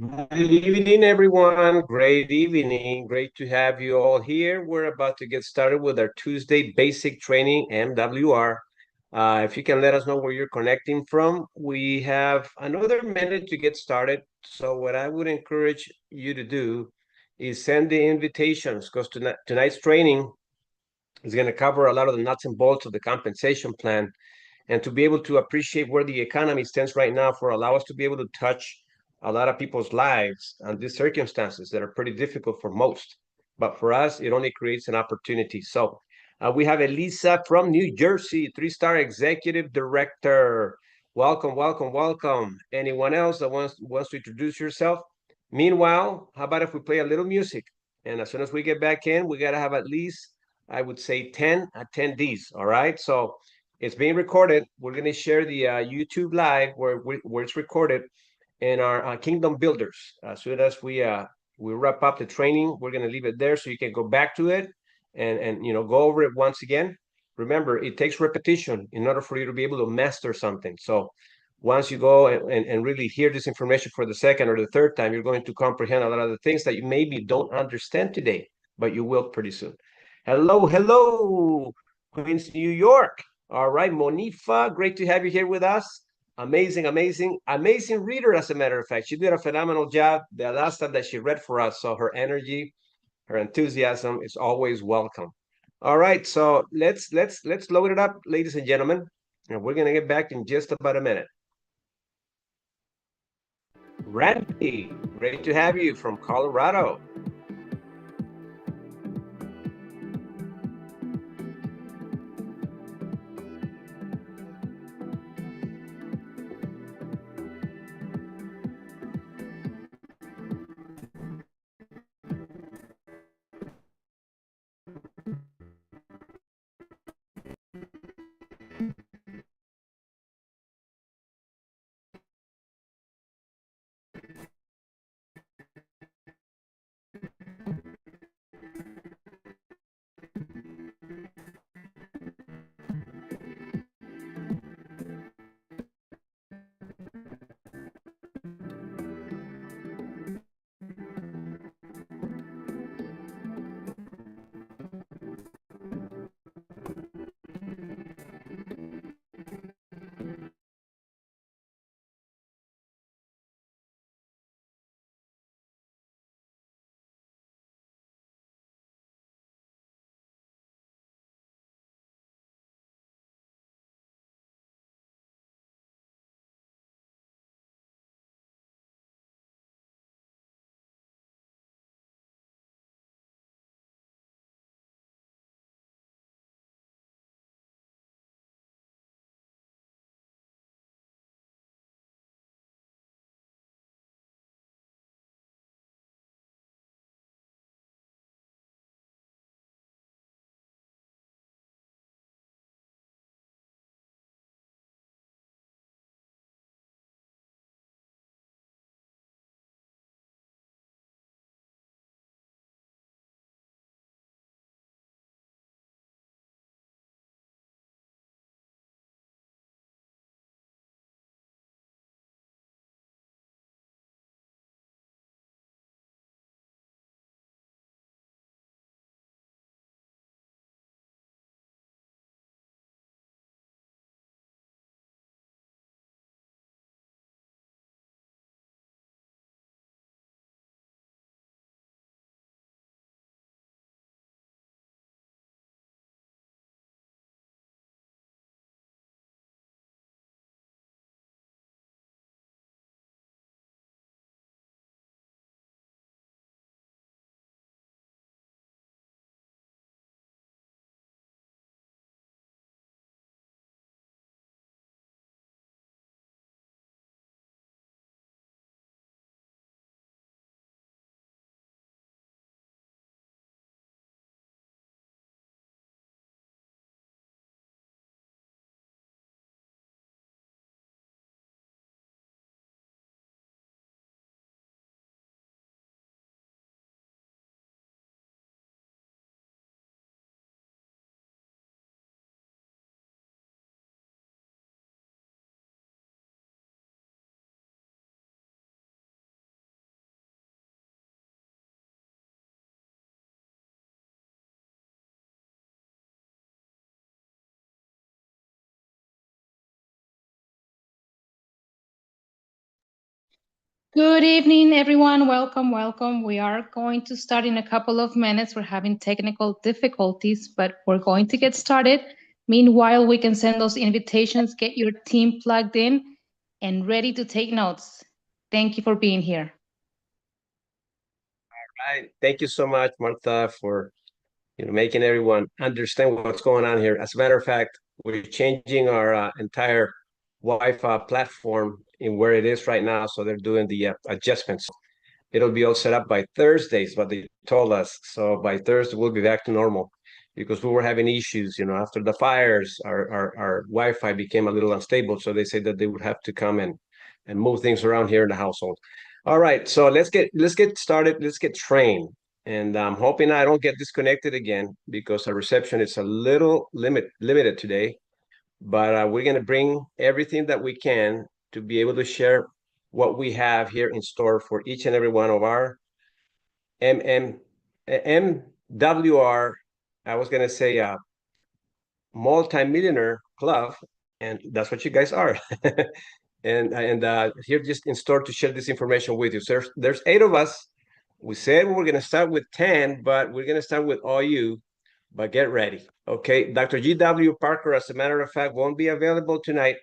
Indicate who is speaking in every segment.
Speaker 1: Good evening, everyone. Great evening. Great to have you all here. We're about to get started with our Tuesday basic training, MWR. If you can let us know where you're connecting from, we have another minute to get started. So what I would encourage you to do is send the invitations because tonight's training is going to cover a lot of the nuts and bolts of the compensation plan and to be able to appreciate where the economy stands right now for allow us to be able to touch a lot of people's lives and these circumstances that are pretty difficult for most. But for us, it only creates an opportunity. So we have Elisa from New Jersey, three-star executive director. Welcome, welcome, welcome. Anyone else that wants to introduce yourself? Meanwhile, how about if we play a little music? And as soon as we get back in, we got to have at least, I would say, 10 attendees. All right. So it's being recorded. We're going to share the YouTube live where it's recorded in our Kingdom Builders. As soon as we wrap up the training, we're going to leave it there so you can go back to it and go over it once again. Remember, it takes repetition in order for you to be able to master something. So once you go and really hear this information for the second or the third time, you're going to comprehend a lot of the things that you maybe don't understand today, but you will pretty soon. Hello, hello, Queens, New York. All right, Monifa, great to have you here with us. Amazing, amazing, amazing reader, as a matter of fact. She did a phenomenal job the last time that she read for us. So her energy, her enthusiasm is always welcome. All right, so let's load it up, ladies and gentlemen. And we're gonna get back in just about a minute. Randy, great to have you from Colorado.
Speaker 2: Good evening, everyone. Welcome, welcome. We are going to start in a couple of minutes. We're having technical difficulties, but we're going to get started. Meanwhile, we can send those invitations, get your team plugged in and ready to take notes. Thank you for being here.
Speaker 1: Right. Thank you so much, Martha, for making everyone understand what's going on here. As a matter of fact, we're changing our entire Wi-Fi platform in where it is right now, so they're doing the adjustments. It'll be all set up by Thursdays, what they told us. So by Thursday, we'll be back to normal because we were having issues, after the fires, our Wi-Fi became a little unstable. So they said that they would have to come and move things around here in the household. All right, so let's get started. Let's get trained. And I'm hoping I don't get disconnected again because our reception is a little limited today. But we're going to bring everything that we can to be able to share what we have here in store for each and every one of our MWR, I was going to say multi-millionaire club, and that's what you guys are. and here just in store to share this information with you. So there's 8 of us. We said we're going to start with 10, but we're going to start with all you. But get ready. Okay, Dr. G.W. Parker, as a matter of fact, won't be available tonight.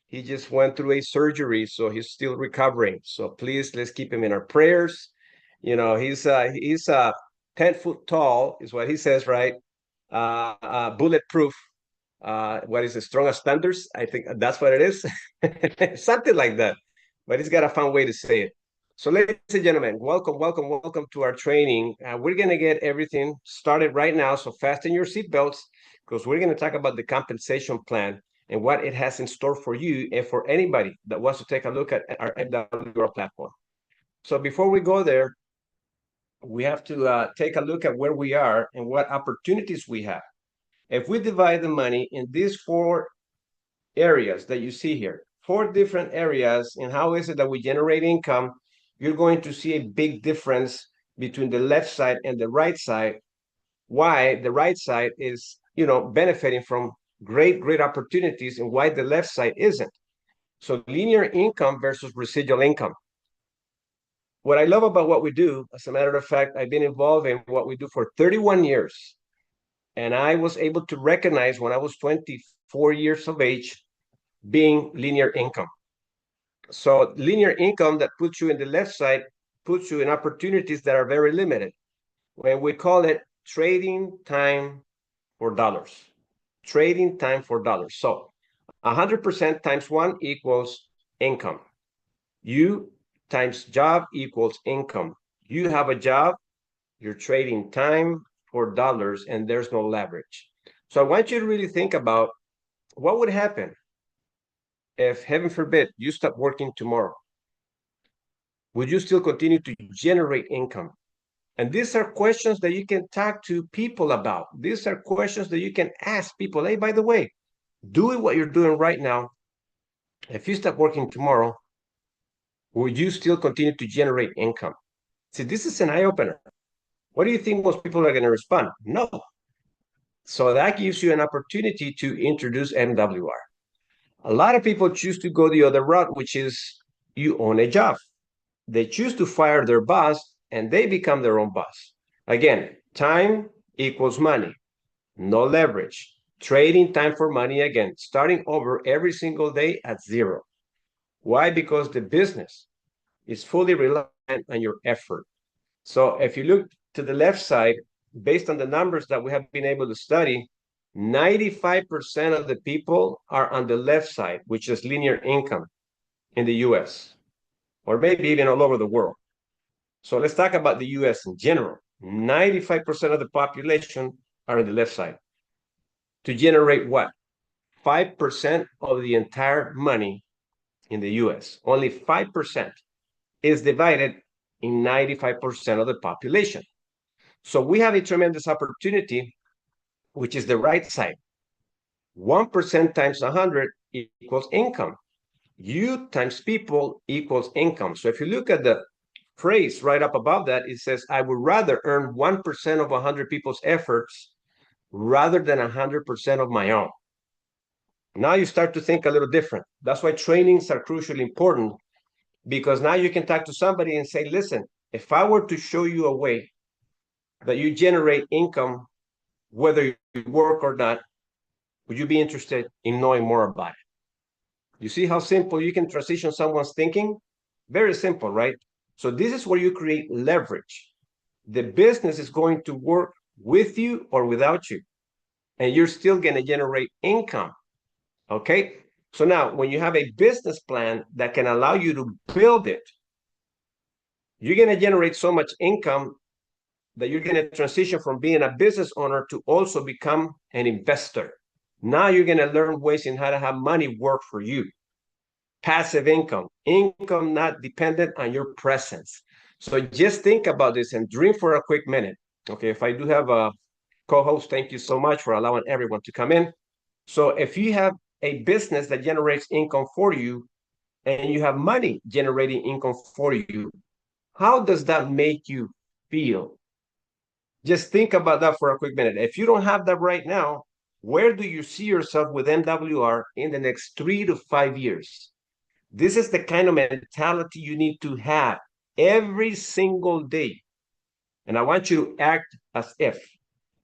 Speaker 1: He just went through a surgery, so he's still recovering. So please, let's keep him in our prayers. He's 10 foot tall, is what he says, right? Bulletproof. What is it? Strong as thunders? I think that's what it is. Something like that. But he's got a fun way to say it. So, ladies and gentlemen, welcome to our training. We're going to get everything started right now. So fasten your seatbelts because we're going to talk about the compensation plan and what it has in store for you and for anybody that wants to take a look at our MWR platform. So before we go there, we have to take a look at where we are and what opportunities we have. If we divide the money in these 4 areas that you see here, 4 different areas, and how is it that we generate income, you're going to see a big difference between the left side and the right side. Why the right side is, benefiting from great opportunities and why the left side isn't. So linear income versus residual income. What I love about what we do, as a matter of fact, I've been involved in what we do for 31 years. And I was able to recognize when I was 24 years of age being linear income. So linear income that puts you in the left side puts you in opportunities that are very limited. When we call it trading time for dollars. Trading time for dollars. So 100% times 1 equals income. You times job equals income. You have a job, you're trading time for dollars, and there's no leverage. So I want you to really think about what would happen if, heaven forbid, you stop working tomorrow. Would you still continue to generate income? And these are questions that you can talk to people about. These are questions that you can ask people. Hey, by the way, doing what you're doing right now, if you stop working tomorrow, will you still continue to generate income? See, this is an eye-opener. What do you think most people are going to respond? No. So that gives you an opportunity to introduce MWR. A lot of people choose to go the other route, which is you own a job. They choose to fire their boss and they become their own boss. Again, time equals money, no leverage. Trading time for money again, starting over every single day at 0. Why? Because the business is fully reliant on your effort. So if you look to the left side, based on the numbers that we have been able to study, 95% of the people are on the left side, which is linear income in the US, or maybe even all over the world. So let's talk about the US in general. 95% of the population are on the left side. To generate what? 5% of the entire money in the US. Only 5% is divided in 95% of the population. So we have a tremendous opportunity, which is the right side. 1% times 100 equals income. You times people equals income. So if you look at the phrase right up above that, it says, I would rather earn 1% of 100 people's efforts rather than 100% of my own. Now you start to think a little different. That's why trainings are crucially important, because now you can talk to somebody and say, listen, if I were to show you a way that you generate income, whether you work or not, would you be interested in knowing more about it? You see how simple you can transition someone's thinking? Very simple, right? So this is where you create leverage. The business is going to work with you or without you, and you're still going to generate income. Okay? So now, when you have a business plan that can allow you to build it, you're going to generate so much income that you're going to transition from being a business owner to also become an investor. Now you're going to learn ways in how to have money work for you. Passive income, income not dependent on your presence. So just think about this and dream for a quick minute. Okay, if I do have a co-host, thank you so much for allowing everyone to come in. So if you have a business that generates income for you and you have money generating income for you, how does that make you feel? Just think about that for a quick minute. If you don't have that right now, where do you see yourself with NWR in the next 3 to 5 years? This is the kind of mentality you need to have every single day. And I want you to act as if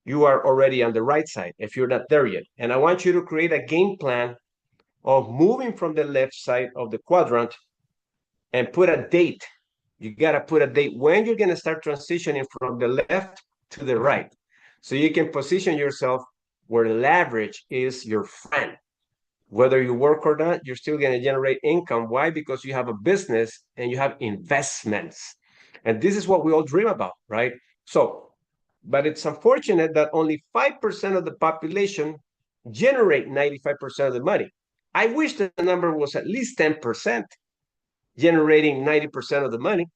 Speaker 1: you are already on the right side, if you're not there yet. And I want you to create a game plan of moving from the left side of the quadrant and put a date. You got to put a date when you're going to start transitioning from the left to the right. So you can position yourself where leverage is your friend. Whether you work or not, you're still going to generate income. Why? Because you have a business and you have investments. And this is what we all dream about, right? So, but it's unfortunate that only 5% of the population generate 95% of the money. I wish the number was at least 10%, generating 90% of the money.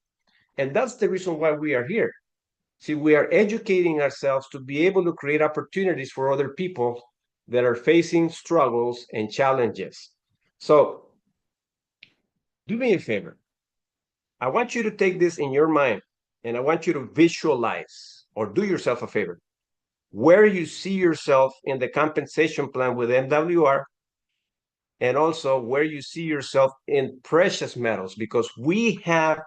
Speaker 1: And that's the reason why we are here. See, we are educating ourselves to be able to create opportunities for other people that are facing struggles and challenges. So do me a favor. I want you to take this in your mind and I want you to visualize or do yourself a favor where you see yourself in the compensation plan with NWR and also where you see yourself in precious metals, because we have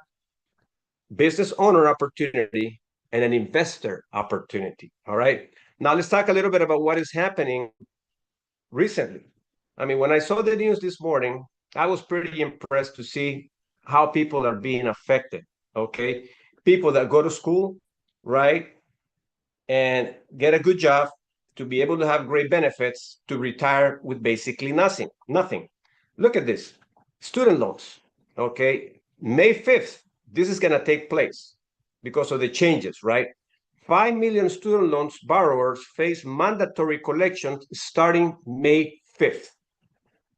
Speaker 1: business owner opportunity and an investor opportunity. All right. Now let's talk a little bit about what is happening recently. I mean, when I saw the news this morning, I was pretty impressed to see how people are being affected. Okay. People that go to school, right, and get a good job to be able to have great benefits to retire with basically nothing. Nothing. Look at this. Student loans. Okay. May 5th, this is going to take place because of the changes, right? 5 million student loans borrowers face mandatory collections starting May 5th.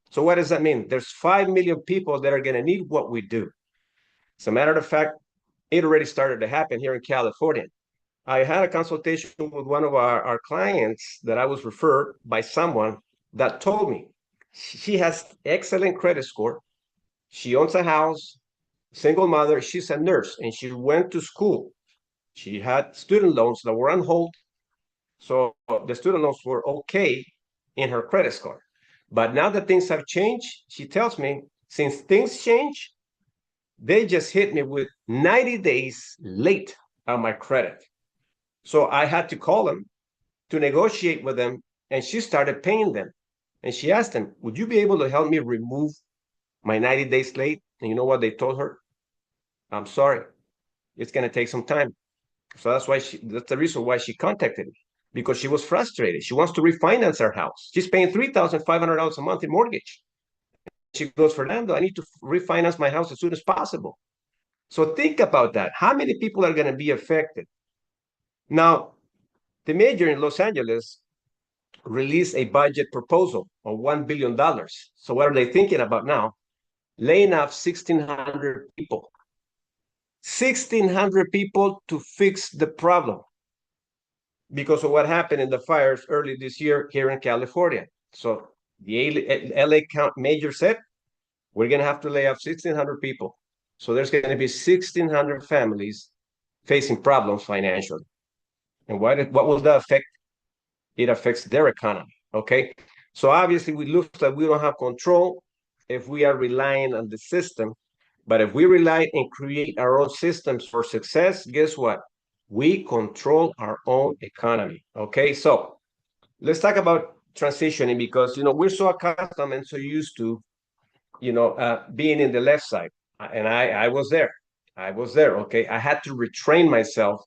Speaker 1: So what does that mean? There's 5 million people that are going to need what we do. As a matter of fact, it already started to happen here in California. I had a consultation with one of our clients that I was referred by someone that told me she has excellent credit score. She owns a house, single mother. She's a nurse and she went to school. She had student loans that were on hold. So the student loans were okay in her credit score. But now that things have changed, she tells me, since things change, they just hit me with 90 days late on my credit. So I had to call them to negotiate with them, and she started paying them. And she asked them, would you be able to help me remove my 90 days late? And you know what they told her? I'm sorry, it's going to take some time. So that's the reason why she contacted me, because she was frustrated. She wants to refinance her house. She's paying $3,500 a month in mortgage. She goes, Fernando, I need to refinance my house as soon as possible. So think about that. How many people are going to be affected? Now, the mayor in Los Angeles released a budget proposal of $1 billion. So what are they thinking about now? Laying off 1,600 people. 1,600 people to fix the problem because of what happened in the fires early this year here in California. So the LA mayor said, we're going to have to lay off 1,600 people. So there's going to be 1,600 families facing problems financially. And what will that affect? It affects their economy, okay? So obviously, we look like we don't have control if we are relying on the system But if we rely and create our own systems for success, guess what? We control our own economy. Okay, so let's talk about transitioning, because we're so accustomed and so used to being in the left side. And I was there. Okay, I had to retrain myself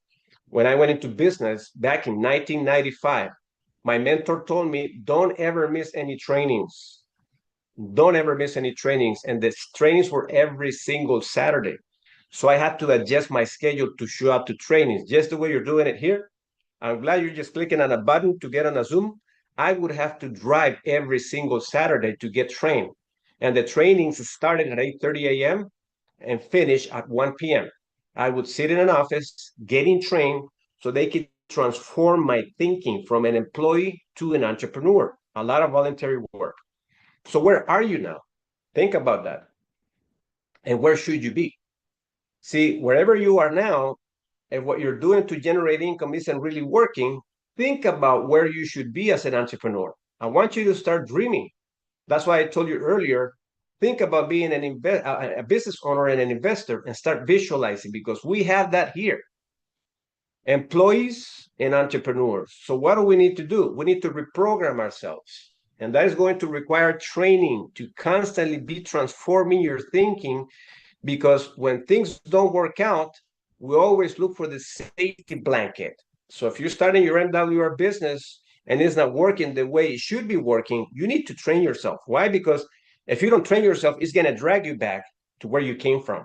Speaker 1: when I went into business back in 1995. My mentor told me, don't ever miss any trainings. Don't ever miss any trainings. And the trainings were every single Saturday. So I had to adjust my schedule to show up to trainings, just the way you're doing it here. I'm glad you're just clicking on a button to get on a Zoom. I would have to drive every single Saturday to get trained. And the trainings started at 8:30 a.m. and finish at 1 p.m. I would sit in an office getting trained so they could transform my thinking from an employee to an entrepreneur. A lot of voluntary work. So where are you now? Think about that. And where should you be? See, wherever you are now, and what you're doing to generate income isn't really working, think about where you should be as an entrepreneur. I want you to start dreaming. That's why I told you earlier, think about being a business owner and an investor and start visualizing, because we have that here. Employees and entrepreneurs. So what do we need to do? We need to reprogram ourselves. And that is going to require training to constantly be transforming your thinking, because when things don't work out, we always look for the safety blanket. So if you're starting your MWR business and it's not working the way it should be working, you need to train yourself. Why? Because if you don't train yourself, it's going to drag you back to where you came from.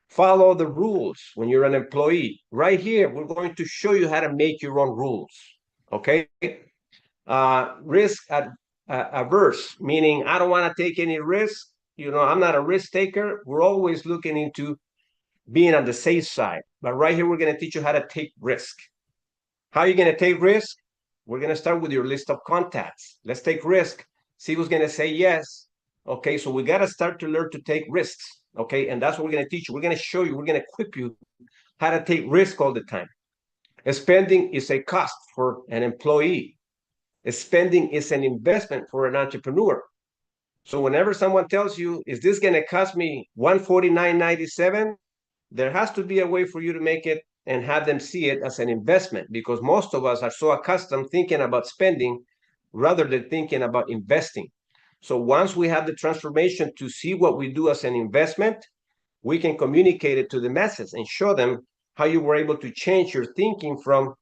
Speaker 1: Follow the rules when you're an employee. Right here, we're going to show you how to make your own rules. Okay? Risk averse, meaning I don't want to take any risk. I'm not a risk taker. We're always looking into being on the safe side. But right here, we're going to teach you how to take risk. How are you going to take risk? We're going to start with your list of contacts. Let's take risk. See who's going to say yes. Okay, so we got to start to learn to take risks. Okay, and that's what we're going to teach you. We're going to show you, we're going to equip you how to take risk all the time. Spending is a cost for an employee. Spending is an investment for an entrepreneur. So whenever someone tells you, is this going to cost me $149.97? There has to be a way for you to make it and have them see it as an investment, because most of us are so accustomed thinking about spending rather than thinking about investing. So once we have the transformation to see what we do as an investment, we can communicate it to the masses and show them how you were able to change your thinking from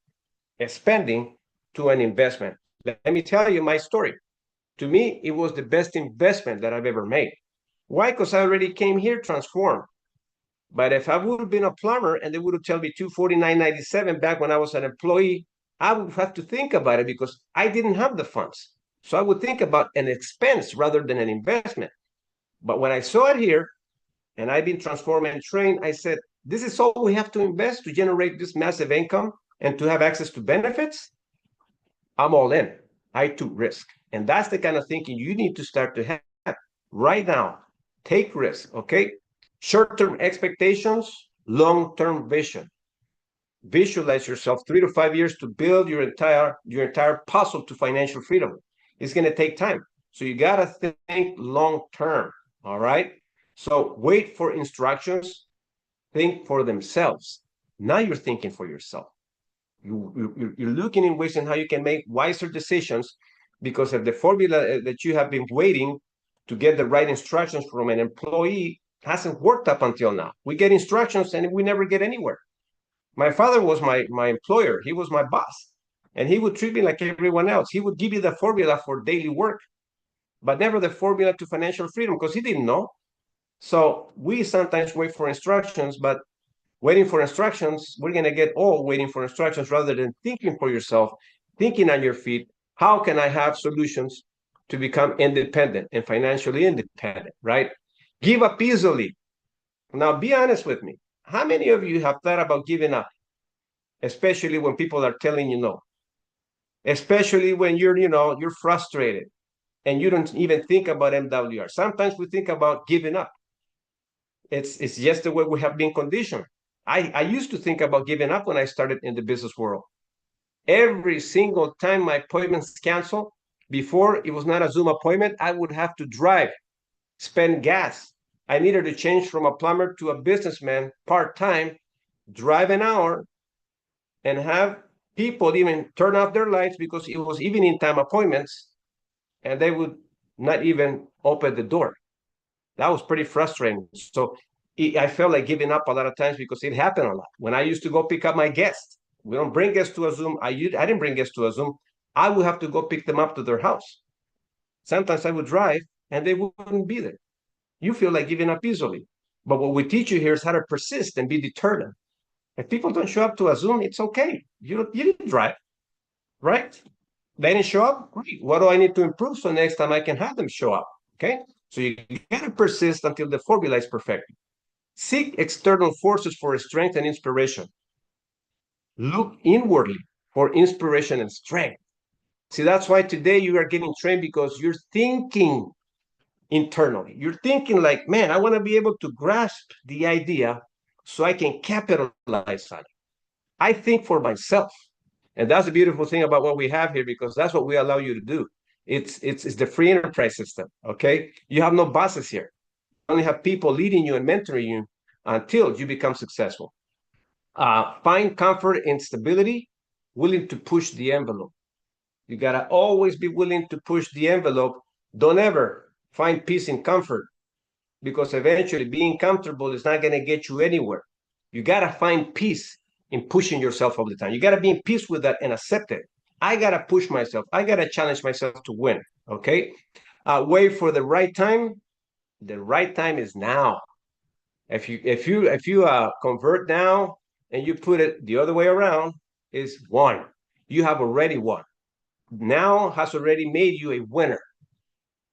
Speaker 1: a spending to an investment. Let me tell you my story. To me, it was the best investment that I've ever made. Why? Because I already came here transformed. But if I would have been a plumber and they would have told me $249.97 back when I was an employee, I would have to think about it, because I didn't have the funds. So I would think about an expense rather than an investment. But when I saw it here and I've been transformed and trained, I said, this is all we have to invest to generate this massive income and to have access to benefits. I'm all in. I took risk. And that's the kind of thinking you need to start to have right now. Take risk, okay? Short-term expectations, long-term vision. Visualize yourself 3 to 5 years to build your entire puzzle to financial freedom. It's going to take time. So you got to think long-term, all right? So wait for instructions, think for themselves. Now you're thinking for yourself. You're looking in ways in how you can make wiser decisions, because of the formula that you have been waiting to get the right instructions from an employee hasn't worked up until now. We get instructions and we never get anywhere. My father was my employer. He was my boss. And he would treat me like everyone else. He would give you the formula for daily work, but never the formula to financial freedom, because he didn't know. So we sometimes wait for instructions, but waiting for instructions, we're going to get all waiting for instructions rather than thinking for yourself, thinking on your feet. How can I have solutions to become independent and financially independent, right? Give up easily. Now, be honest with me. How many of you have thought about giving up, especially when people are telling you no? Especially when you're frustrated and you don't even think about MWR. Sometimes we think about giving up. It's just the way we have been conditioned. I used to think about giving up when I started in the business world. Every single time my appointments canceled, before it was not a Zoom appointment, I would have to drive, spend gas, I needed to change from a plumber to a businessman part-time, drive an hour, and have people even turn off their lights because it was evening time appointments, and they would not even open the door. That was pretty frustrating. So I felt like giving up a lot of times because it happened a lot. When I used to go pick up my guests, we don't bring guests to a Zoom. I didn't bring guests to a Zoom. I would have to go pick them up to their house. Sometimes I would drive and they wouldn't be there. You feel like giving up easily. But what we teach you here is how to persist and be determined. If people don't show up to a Zoom, it's okay. You didn't drive, right? They didn't show up. Great. What do I need to improve so next time I can have them show up? Okay. So you gotta persist until the formula is perfect. Seek external forces for strength and inspiration. Look inwardly for inspiration and strength. See, that's why today you are getting trained because you're thinking internally. You're thinking like, man, I want to be able to grasp the idea so I can capitalize on it. I think for myself. And that's the beautiful thing about what we have here, because that's what we allow you to do. It's the free enterprise system. Okay. You have no bosses here. You only have people leading you and mentoring you until you become successful. Find comfort in stability, willing to push the envelope. You got to always be willing to push the envelope. Don't ever find peace in comfort, because eventually being comfortable is not going to get you anywhere. You got to find peace in pushing yourself all the time. You got to be in peace with that and accept it. I got to push myself. I got to challenge myself to win. Okay. Wait for the right time. The right time is now. If you convert now and you put it the other way around, is won. You have already won. Now has already made you a winner.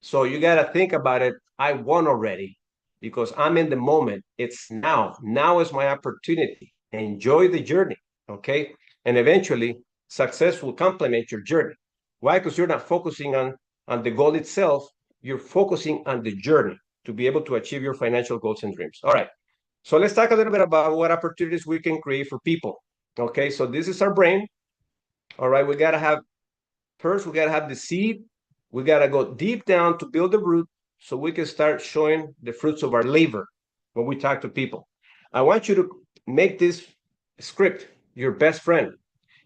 Speaker 1: So you got to think about it. I won already because I'm in the moment. It's now. Now is my opportunity. Enjoy the journey. Okay. And eventually success will complement your journey. Why? Because you're not focusing on the goal itself. You're focusing on the journey to be able to achieve your financial goals and dreams. All right. So let's talk a little bit about what opportunities we can create for people. Okay. So this is our brain. All right. We got to have the seed. We got to go deep down to build the root so we can start showing the fruits of our labor when we talk to people. I want you to make this script your best friend.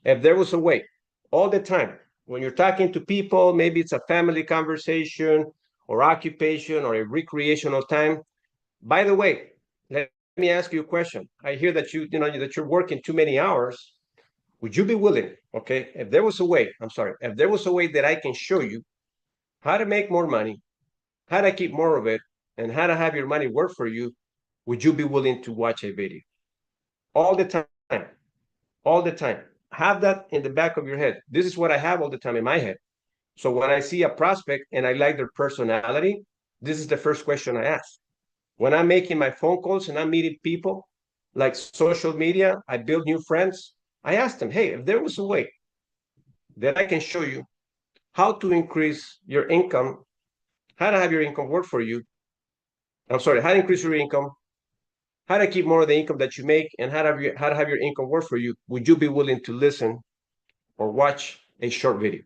Speaker 1: If there was a way, all the time, when you're talking to people, maybe it's a family conversation or occupation or a recreational time. By the way, let me ask you a question. I hear that that you're working too many hours. Would you be willing, okay, if there was a way that I can show you how to make more money, how to keep more of it, and how to have your money work for you, would you be willing to watch a video? All the time. All the time. Have that in the back of your head. This is what I have all the time in my head. So when I see a prospect and I like their personality, this is the first question I ask. When I'm making my phone calls and I'm meeting people, like social media, I build new friends. I ask them, hey, if there was a way that I can show you how to increase your income, how to have your income work for you. How to increase your income, how to keep more of the income that you make, and how to have your income work for you. Would you be willing to listen or watch a short video?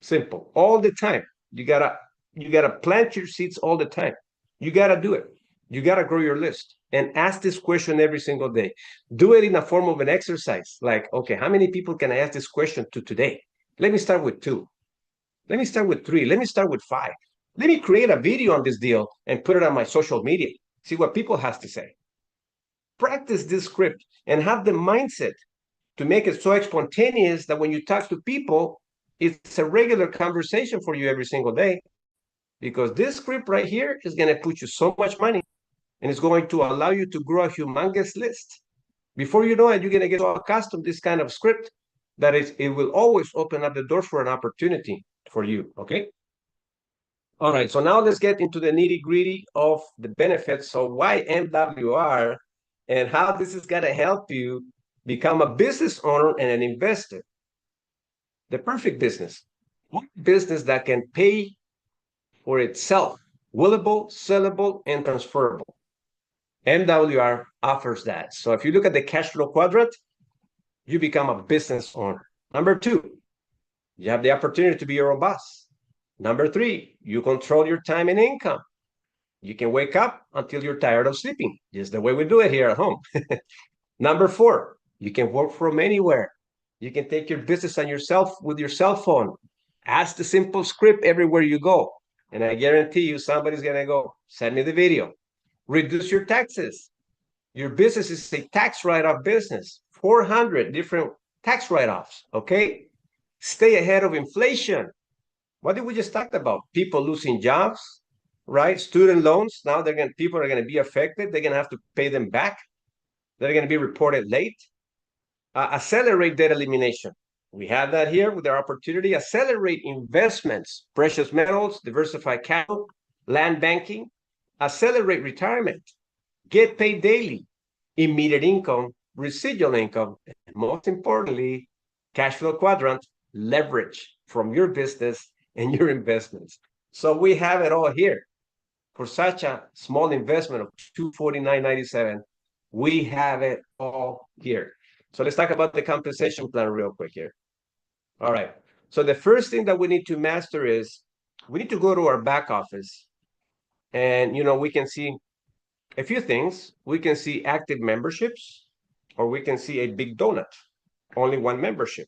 Speaker 1: Simple. All the time. You gotta plant your seeds all the time. You gotta do it. You gotta grow your list and ask this question every single day. Do it in a form of an exercise. Like, okay, how many people can I ask this question to today? Let me start with 2. Let me start with 3. Let me start with 5. Let me create a video on this deal and put it on my social media. See what people have to say. Practice this script and have the mindset to make it so spontaneous that when you talk to people, it's a regular conversation for you every single day. Because this script right here is going to put you so much money, and it's going to allow you to grow a humongous list. Before you know it, you're going to get so accustomed to this kind of script that it will always open up the doors for an opportunity for you. Okay. All right. So now let's get into the nitty gritty of the benefits. So why MWR and how this is going to help you become a business owner and an investor. The perfect business. One business that can pay for itself, willable, sellable, and transferable. MWR offers that. So if you look at the cash flow quadrant, you become a business owner. Number 2, you have the opportunity to be your own boss. Number 3, you control your time and income. You can wake up until you're tired of sleeping, just the way we do it here at home. Number 4, you can work from anywhere. You can take your business on yourself with your cell phone. Ask the simple script everywhere you go. And I guarantee you somebody's going to go, send me the video. Reduce your taxes. Your business is a tax write-off business. 400 different tax write-offs, okay? Stay ahead of inflation. What did we just talk about? People losing jobs, right? Student loans. Now people are going to be affected. They're going to have to pay them back. They're going to be reported late. Accelerate debt elimination. We have that here with our opportunity. Accelerate investments, precious metals, diversified capital, land banking. Accelerate retirement. Get paid daily, immediate income, residual income, and most importantly, cash flow quadrant, leverage from your business and your investments. So we have it all here. For such a small investment of $249.97, we have it all here. So let's talk about the compensation plan real quick here. All right. So the first thing that we need to master is we need to go to our back office, and we can see a few things. We can see active memberships, or we can see a big donut, only one membership.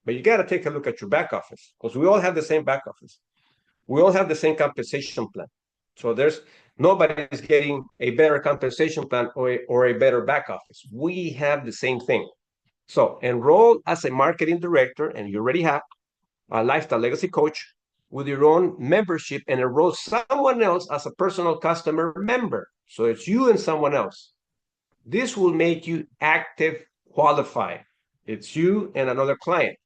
Speaker 1: But you got to take a look at your back office, because we all have the same back office. We all have the same compensation plan. So nobody's getting a better compensation plan or a better back office. We have the same thing. So enroll as a marketing director, and you already have a lifestyle legacy coach with your own membership, and enroll someone else as a personal customer member. So it's you and someone else. This will make you active qualified. It's you and another client.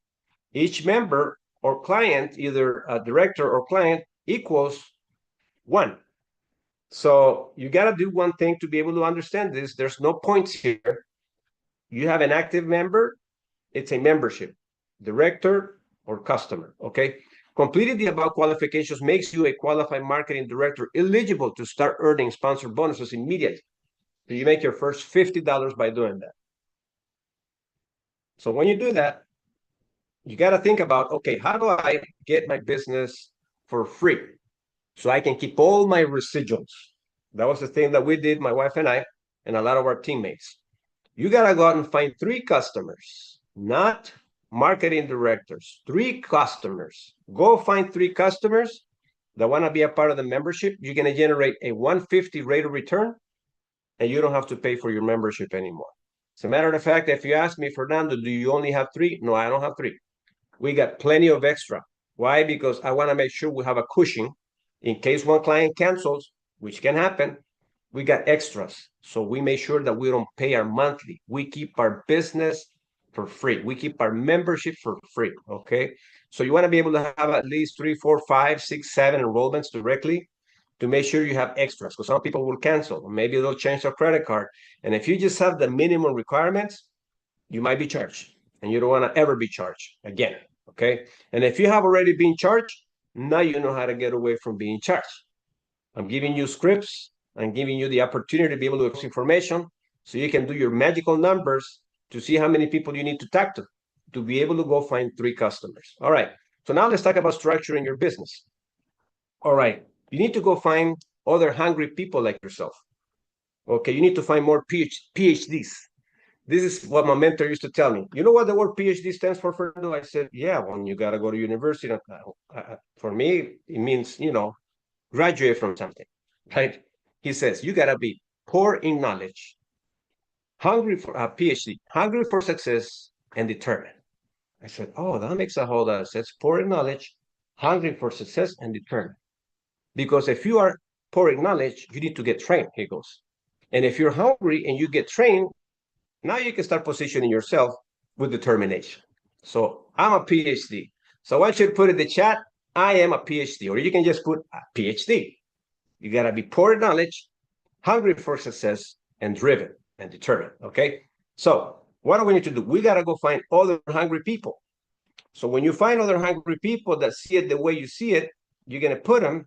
Speaker 1: Each member or client, either a director or client, equals 1. So you got to do one thing to be able to understand this. There's no points here. You have an active member, it's a membership, director or customer, okay? Completing the above qualifications makes you a qualified marketing director, eligible to start earning sponsored bonuses immediately. So you make your first $50 by doing that. So when you do that, you got to think about, okay, how do I get my business for free so I can keep all my residuals? That was the thing that we did, my wife and I, and a lot of our teammates. You got to go out and find 3 customers, not marketing directors, 3 customers. Go find 3 customers that want to be a part of the membership. You're going to generate a 150 rate of return, and you don't have to pay for your membership anymore. As a matter of fact, if you ask me, Fernando, do you only have 3? No, I don't have 3. We got plenty of extra. Why? Because I want to make sure we have a cushion in case one client cancels, which can happen. We got extras. So we make sure that we don't pay our monthly. We keep our business for free. We keep our membership for free, okay? So you want to be able to have at least 3, 4, 5, 6, 7 enrollments directly to make sure you have extras, because some people will cancel, or maybe they'll change their credit card. And if you just have the minimum requirements, you might be charged, and you don't want to ever be charged again, okay? And if you have already been charged, now you know how to get away from being charged. I'm giving you scripts. I'm giving you the opportunity to be able to use information so you can do your magical numbers to see how many people you need to talk to be able to go find 3 customers. All right. So now let's talk about structuring your business. All right. You need to go find other hungry people like yourself. Okay. You need to find more PhDs. This is what my mentor used to tell me. You know what the word PhD stands for, Fernando? I said, yeah, well, you got to go to university. For me, it means, graduate from something, right? He says, you got to be poor in knowledge, hungry for a PhD, hungry for success, and determined. I said, oh, that makes a whole lot of sense. Poor in knowledge, hungry for success, and determined. Because if you are poor in knowledge, you need to get trained, he goes. And if you're hungry and you get trained, now you can start positioning yourself with determination. So I'm a PhD. So I should put in the chat, I am a PhD, or you can just put a PhD. You got to be poor in knowledge, hungry for success, and driven and determined, okay? So what do we need to do? We got to go find other hungry people. So when you find other hungry people that see it the way you see it, you're going to put them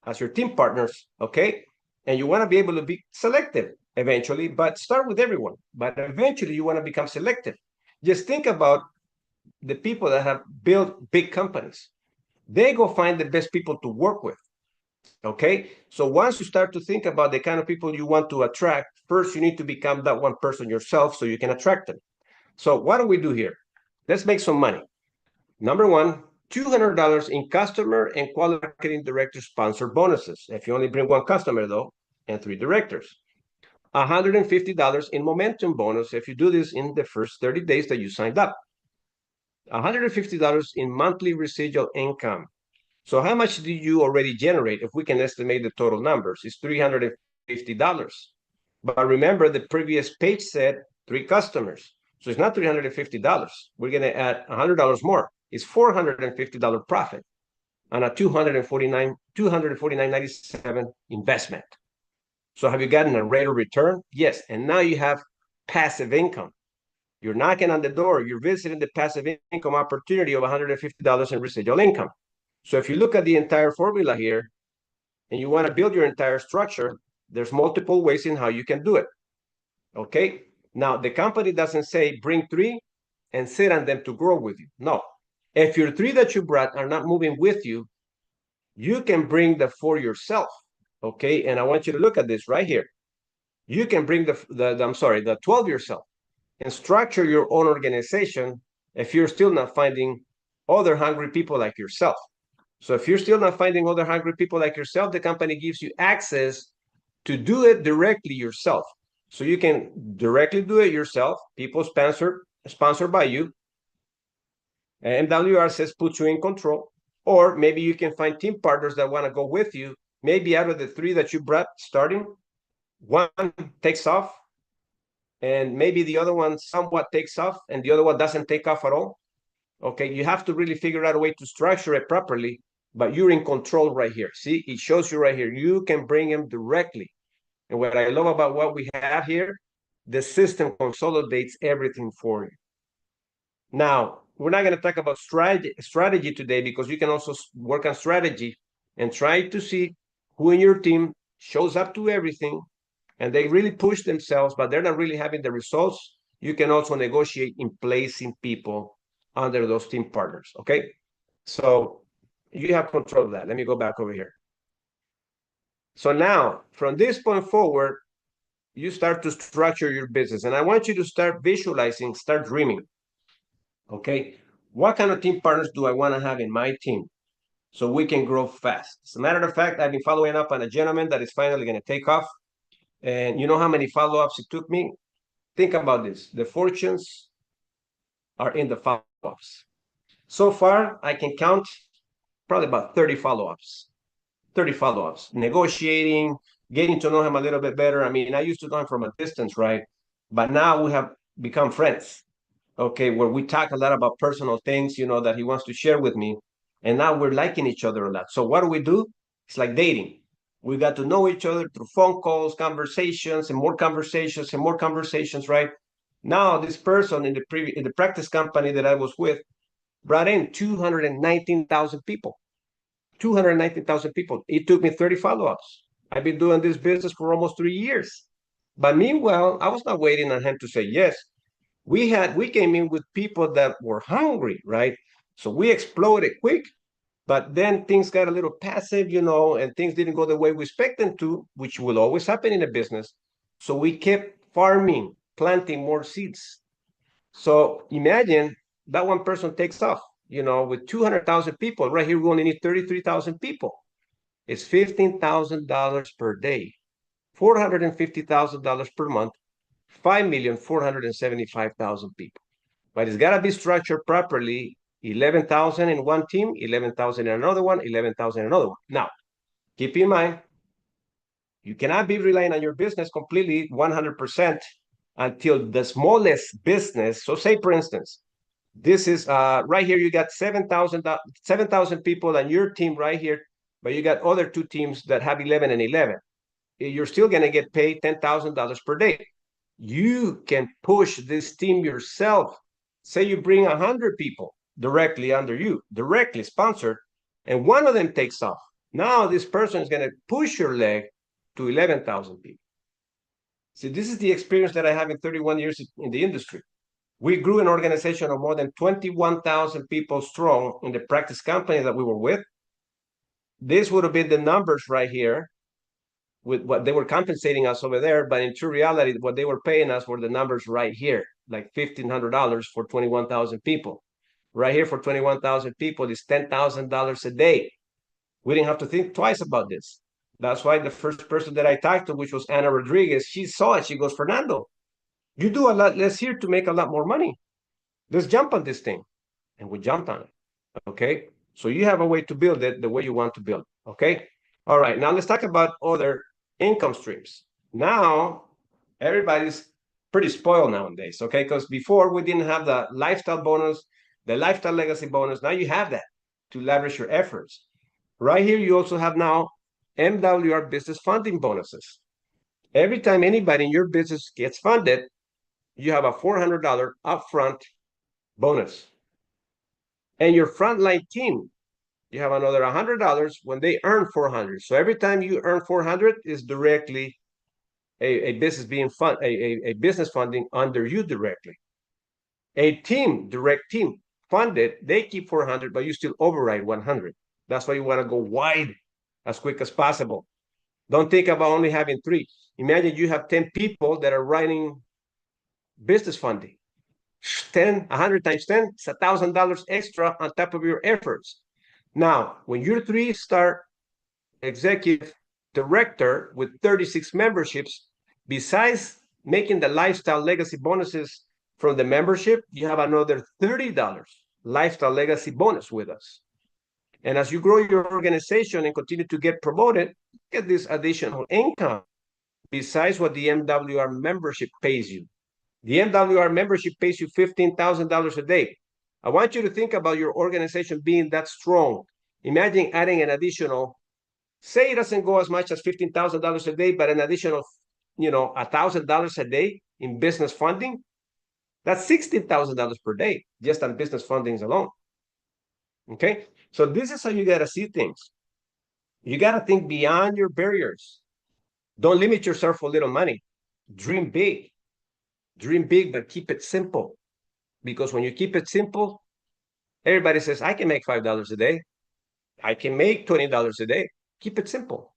Speaker 1: as your team partners, okay? And you want to be able to be selective eventually, but start with everyone. But eventually you want to become selective. Just think about the people that have built big companies. They go find the best people to work with. Okay, so once you start to think about the kind of people you want to attract, first you need to become that one person yourself so you can attract them. So what do we do here? Let's make some money. Number one, $200 in customer and quality marketing director sponsored bonuses. If you only bring one customer though, and 3 directors. $150 in momentum bonus if you do this in the first 30 days that you signed up. $150 in monthly residual income. So how much do you already generate? If we can estimate the total numbers, it's $350. But remember, the previous page said 3 customers. So it's not $350. We're going to add $100 more. It's $450 profit on a $249.97 investment. So have you gotten a rate of return? Yes. And now you have passive income. You're knocking on the door. You're visiting the passive income opportunity of $150 in residual income. So if you look at the entire formula here and you want to build your entire structure, there's multiple ways in how you can do it. Okay. Now, the company doesn't say bring 3 and sit on them to grow with you. No. If your 3 that you brought are not moving with you, you can bring the 4 yourself. Okay. And I want you to look at this right here. You can bring the 12 yourself and structure your own organization if you're still not finding other hungry people like yourself. So if you're still not finding other hungry people like yourself, the company gives you access to do it directly yourself. So you can directly do it yourself, people sponsored by you. MWR says put you in control. Or maybe you can find team partners that want to go with you. Maybe out of the 3 that you brought starting, 1 takes off, and maybe the other one somewhat takes off, and the other one doesn't take off at all. Okay, you have to really figure out a way to structure it properly, but you're in control right here. See, it shows you right here. You can bring them directly. And what I love about what we have here, the system consolidates everything for you. Now, we're not going to talk about strategy today because you can also work on strategy and try to see who in your team shows up to everything and they really push themselves, but they're not really having the results. You can also negotiate in placing people under those team partners. Okay. So you have control of that. Let me go back over here. So now from this point forward, you start to structure your business. And I want you to start visualizing, start dreaming. Okay. What kind of team partners do I want to have in my team so we can grow fast? As a matter of fact, I've been following up on a gentleman that is finally going to take off. And you know how many follow-ups it took me? Think about this. The fortunes are in the follow-ups. So far, I can count probably about 30 follow-ups. 30 follow-ups, negotiating, getting to know him a little bit better. I mean, I used to know him from a distance, right? But now we have become friends, okay, where we talk a lot about personal things, you know, that he wants to share with me. And now we're liking each other a lot. So what do? It's like dating. We got to know each other through phone calls, conversations, and more conversations, and more conversations, right? Now, this person in the practice company that I was with brought in 219,000 people. 219,000 people. It took me 30 follow-ups. I've been doing this business for almost 3 years. But meanwhile, I was not waiting on him to say yes. We came in with people that were hungry, right? So we exploded quick, but then things got a little passive, you know, and things didn't go the way we expect them to, which will always happen in a business. So we kept farming, planting more seeds. So imagine that one person takes off, you know, with 200,000 people. Right here, we only need 33,000 people. It's $15,000 per day, $450,000 per month, 5,475,000 people. But it's got to be structured properly. 11,000 in one team, 11,000 in another one, 11,000 in another one. Now, keep in mind, you cannot be relying on your business completely 100% until the smallest business. So say, for instance, this is right here, you got 7,000 people on your team right here, but you got other 2 teams that have 11 and 11. You're still going to get paid $10,000 per day. You can push this team yourself. Say you bring 100 people directly under you, directly sponsored, and one of them takes off. Now this person is going to push your leg to 11,000 people. See, this is the experience that I have in 31 years in the industry. We grew an organization of more than 21,000 people strong in the practice company that we were with. this would have been the numbers right here with what they were compensating us over there. But in true reality, what they were paying us were the numbers right here, like $1,500 for 21,000 people. Right here for 21,000 people is $10,000 a day. We didn't have to think twice about this. That's why the first person that I talked to, which was Ana Rodriguez, she saw it. She goes, Fernando, you do a lot less here to make a lot more money. Let's jump on this thing. And we jumped on it. Okay. So you have a way to build it the way you want to build. Okay. All right. Now let's talk about other income streams. Now everybody's pretty spoiled nowadays. Okay. Because before we didn't have the lifestyle bonus, the lifestyle legacy bonus. Now you have that to leverage your efforts. Right here, you also have now MWR business funding bonuses. Every time anybody in your business gets funded, you have a $400 upfront bonus. And your frontline team, you have another $100 when they earn 400. So every time you earn 400 is directly a business being a business funding under you directly. A team, direct team funded, they keep 400, but you still override 100. That's why you want to go wide as quick as possible. Don't think about only having 3. Imagine you have 10 people that are writing business funding. 100 times 10, it's $1,000 extra on top of your efforts. Now, when you're 3-star executive director with 36 memberships, besides making the lifestyle legacy bonuses from the membership, you have another $30 lifestyle legacy bonus with us. And as you grow your organization and continue to get promoted, get this additional income besides what the MWR membership pays you. The MWR membership pays you $15,000 a day. I want you to think about your organization being that strong. Imagine adding an additional, say it doesn't go as much as $15,000 a day, but an additional, $1,000 a day in business funding. That's $16,000 per day just on business fundings alone. Okay, so this is how you got to see things. You got to think beyond your barriers. Don't limit yourself for little money. Dream big. Dream big, but keep it simple. Because when you keep it simple, everybody says, I can make $5 a day. I can make $20 a day. Keep it simple.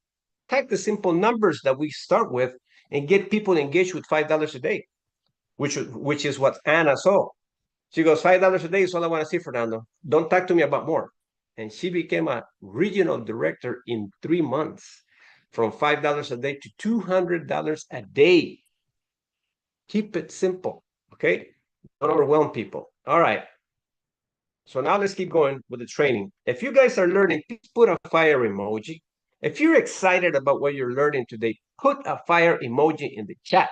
Speaker 1: Type the simple numbers that we start with and get people engaged with $5 a day, which is what Anna saw. She goes, $5 a day is all I want to see, Fernando. Don't talk to me about more. And she became a regional director in 3 months, from $5 a day to $200 a day. Keep it simple, okay? Don't overwhelm people. All right. So now let's keep going with the training. If you guys are learning, please put a fire emoji. If you're excited about what you're learning today, put a fire emoji in the chat.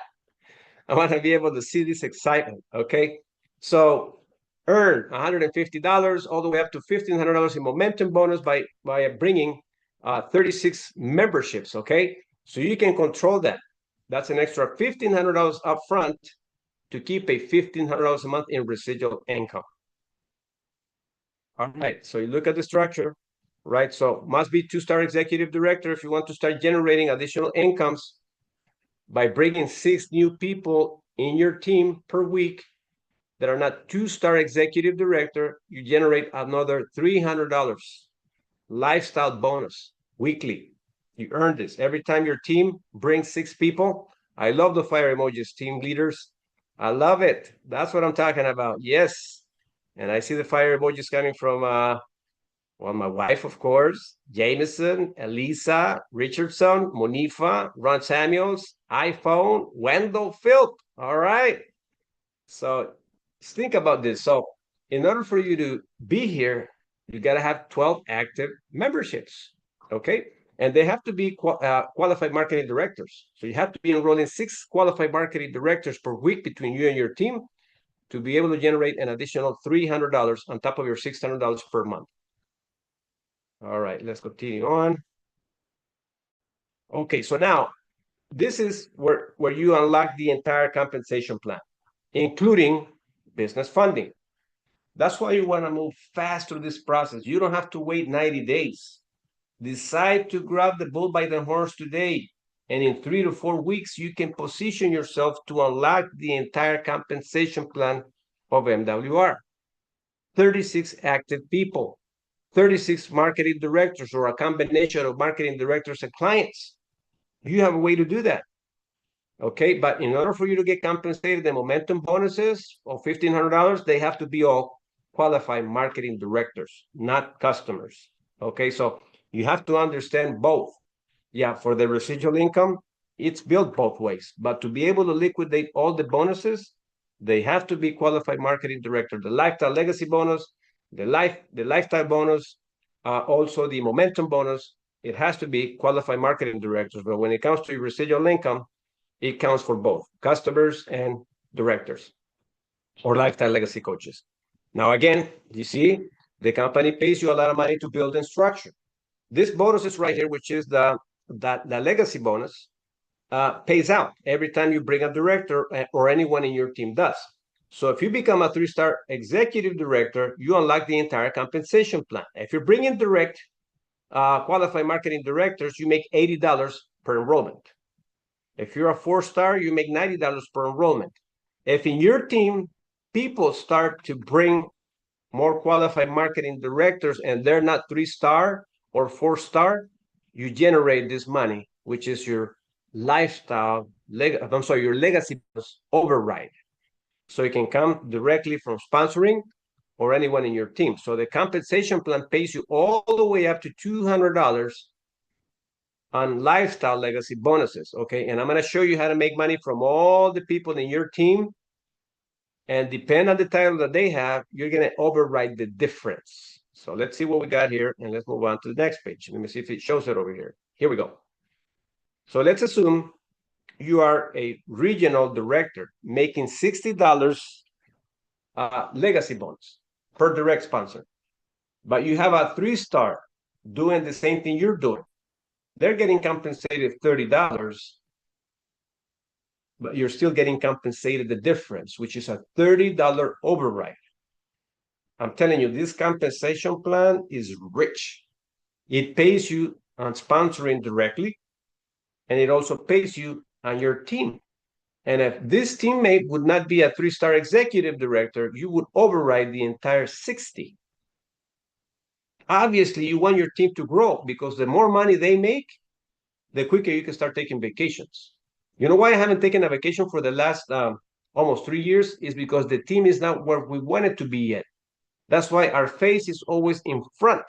Speaker 1: I want to be able to see this excitement, okay? So earn $150 all the way up to $1,500 in momentum bonus by bringing 36 memberships, okay? So you can control that. That's an extra $1,500 up front to keep a $1,500 a month in residual income. All right, so you look at the structure, right? So must be 2-star executive director if you want to start generating additional incomes by bringing 6 new people in your team per week that are not 2-star executive director. You generate another $300 lifestyle bonus weekly. You earn this every time your team brings 6 people. I love the fire emojis, team leaders. I love it. That's what I'm talking about. Yes. And I see the fire emojis coming from, my wife, of course, Jameson, Elisa, Richardson, Monifa, Ron Samuels, iPhone, Wendell, Philp. All right. So think about this. So in order for you to be here, you got to have 12 active memberships. Okay. And they have to be qualified marketing directors. So you have to be enrolling 6 qualified marketing directors per week between you and your team to be able to generate an additional $300 on top of your $600 per month. All right, let's continue on. Okay, so now this is where you unlock the entire compensation plan, including business funding. That's why you want to move fast through this process. You don't have to wait 90 days. Decide to grab the bull by the horns today. And in 3 to 4 weeks, you can position yourself to unlock the entire compensation plan of MWR. 36 active people. 36 marketing directors or a combination of marketing directors and clients. You have a way to do that. Okay, but in order for you to get compensated, the momentum bonuses of $1,500, they have to be all qualified marketing directors, not customers. Okay, so you have to understand both. Yeah, for the residual income, it's built both ways. But to be able to liquidate all the bonuses, they have to be qualified marketing director. The lifetime legacy bonus, the lifetime bonus, also the momentum bonus, it has to be qualified marketing directors. But when it comes to residual income, it counts for both customers and directors or lifetime legacy coaches. Now, again, you see, the company pays you a lot of money to build and structure. This bonus is right here, which is the legacy bonus, pays out every time you bring a director or anyone in your team does. So if you become a 3-star executive director, you unlock the entire compensation plan. If you're bringing direct qualified marketing directors, you make $80 per enrollment. If you're a 4-star, you make $90 per enrollment. If in your team, people start to bring more qualified marketing directors and they're not 3-star or 4-star, you generate this money, which is your your legacy override. So it can come directly from sponsoring or anyone in your team. So the compensation plan pays you all the way up to $200 on lifestyle legacy bonuses. Okay, and I'm going to show you how to make money from all the people in your team. And depend on the title that they have, you're going to override the difference. So let's see what we got here, and let's move on to the next page. Let me see if it shows it over here. Here we go. So let's assume you are a regional director making $60 legacy bonus per direct sponsor, but you have a 3-star doing the same thing you're doing. They're getting compensated $30, but you're still getting compensated the difference, which is a $30 override. I'm telling you, this compensation plan is rich. It pays you on sponsoring directly, and it also pays you on your team. And if this teammate would not be a 3-star executive director, you would override the entire 60. Obviously, you want your team to grow because the more money they make, the quicker you can start taking vacations. You know why I haven't taken a vacation for the last almost 3 years? Is because the team is not where we want it to be yet. That's why our face is always in front.